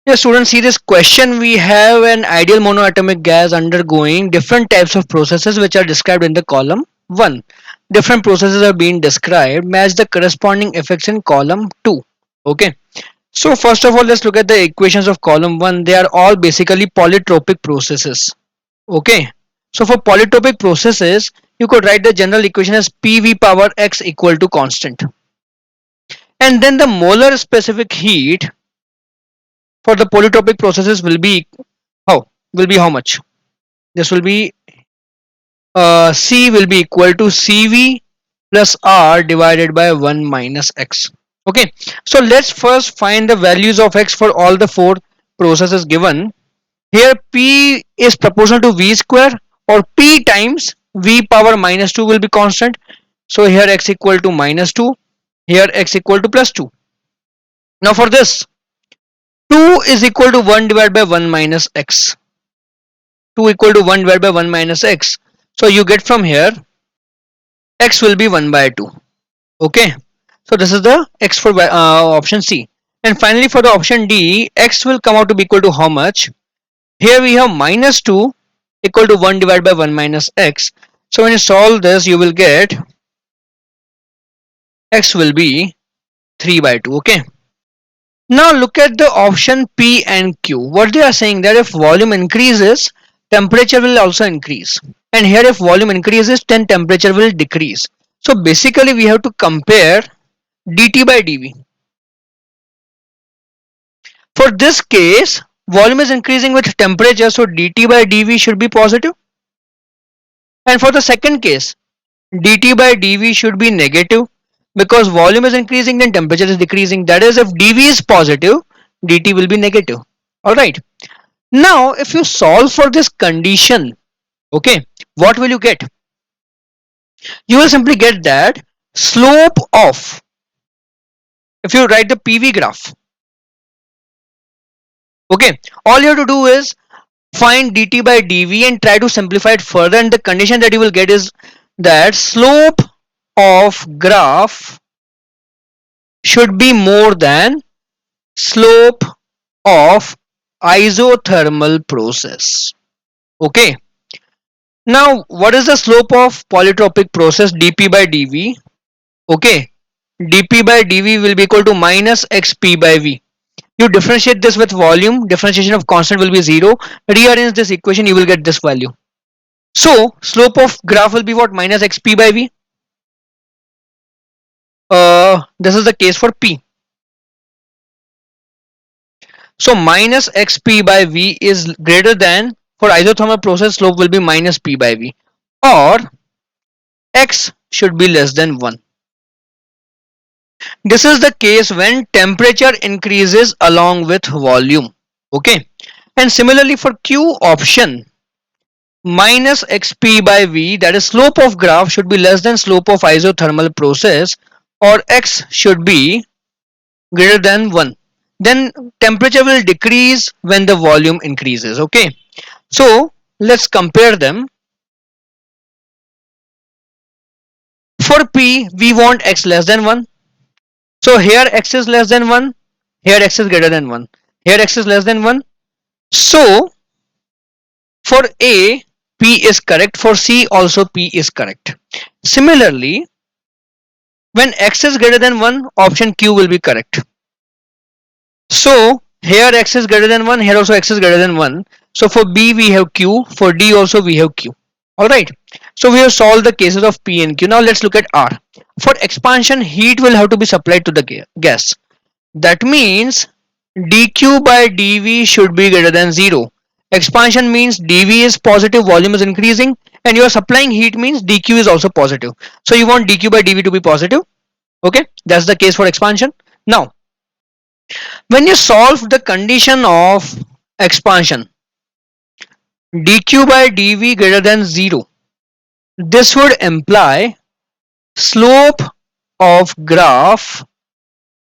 Yes, students, see this question. We have an ideal monoatomic gas undergoing different types of processes which are described in the column 1. Different processes are being described. Match the corresponding effects in column 2. Okay. So first of all, let's look at the equations of column 1. They are all basically polytropic processes. Okay. So for polytropic processes, you could write the general equation as PV power X equal to constant. And then the molar specific heat for the polytropic processes will be how much? This will be C will be equal to CV plus R divided by 1 minus X. Okay, so let's first find the values of X for all the four processes given. Here P is proportional to V square, or P times V power minus 2 will be constant. So here X equal to minus 2, here X equal to plus 2. Now for this, 2 is equal to 1 divided by 1 minus X. 2 equal to 1 divided by 1 minus X. So you get from here X will be 1 by 2. Okay, so this is the X for option C. And finally for the option D, X will come out to be equal to how much? Here we have minus 2 equal to 1 divided by 1 minus X. So when you solve this, you will get X will be 3 by 2. Okay, now look at the option P and Q. What they are saying that if volume increases, temperature will also increase. And here if volume increases, then temperature will decrease. So basically we have to compare dt by dv. For this case, volume is increasing with temperature, so dt by dv should be positive. And for the second case, dt by dv should be negative, because volume is increasing then temperature is decreasing. That is, if dv is positive, dt will be negative. Alright. Now if you solve for this condition, okay, what will you get? You will simply get that slope of, if you write the PV graph, okay, all you have to do is find dt by dv and try to simplify it further, and the condition that you will get is that slope of graph should be more than slope of isothermal process. Okay, now what is the slope of polytropic process? Dp by dv. Okay, dp by dv will be equal to minus xp by v. You differentiate this with volume, differentiation of constant will be 0. Rearrange this equation, you will get this value. So slope of graph will be what? Minus xp by v. This is the case for p. So minus xp by v is greater than, for isothermal process slope will be minus p by v, or x should be less than 1. This is the case when temperature increases along with volume. Okay, and similarly for q option, minus xp by v, that is slope of graph, should be less than slope of isothermal process, or x should be greater than 1. Then temperature will decrease when the volume increases. Okay, so let's compare them. For p, we want x less than 1. So here x is less than 1, here x is greater than 1, here x is less than 1. So for a, p is correct. For c also p is correct. Similarly, when x is greater than 1, option q will be correct. So here x is greater than 1, here also x is greater than 1. So for b we have q, for d also we have q. Alright, so we have solved the cases of p and q. Now let's look at r. For expansion, heat will have to be supplied to the gas. That means dq by dv should be greater than 0. Expansion means dv is positive, volume is increasing, and you are supplying heat means dq is also positive. So you want dq by dv to be positive. Okay, that's the case for expansion. Now when you solve the condition of expansion, dq by dv greater than 0, this would imply slope of graph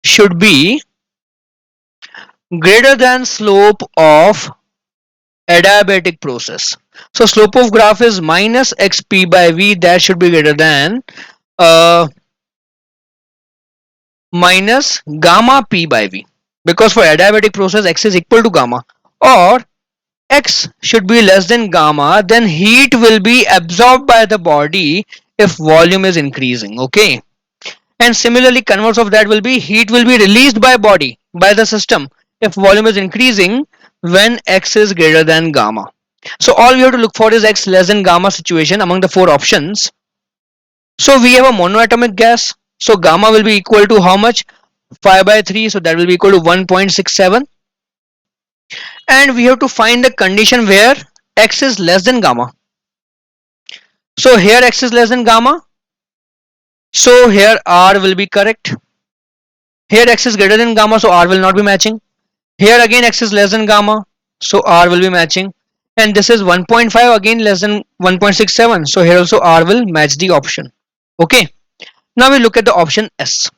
should be greater than slope of adiabatic process. So slope of graph is minus xp by v, that should be greater than minus gamma p by v. because for adiabatic process x is equal to gamma, or x should be less than gamma, then heat will be absorbed by the body if volume is increasing. Okay, and similarly converse of that will be heat will be released by body, by the system, if volume is increasing when x is greater than gamma. So all we have to look for is x less than gamma situation among the four options. So we have a monoatomic gas, so gamma will be equal to how much? 5 by 3, so that will be equal to 1.67. And we have to find the condition where x is less than gamma. So here x is less than gamma, so here r will be correct. Here x is greater than gamma, so r will not be matching. Here again x is less than gamma, so r will be matching. And this is 1.5, again less than 1.67, so here also r will match the option. Okay, now we look at the option S.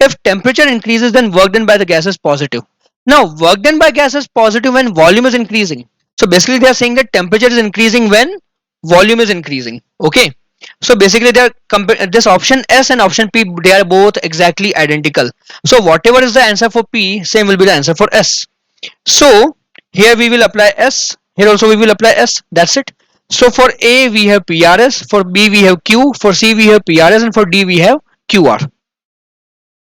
If temperature increases, then work done by the gas is positive. Now work done by gas is positive when volume is increasing. So basically they are saying that temperature is increasing when volume is increasing. Okay, so basically they are this option S and option P, they are both exactly identical. So whatever is the answer for P, same will be the answer for S. So here we will apply S, here also we will apply S, that's it. So for A we have PRS, for B we have Q, for C we have PRS, and for D we have QR.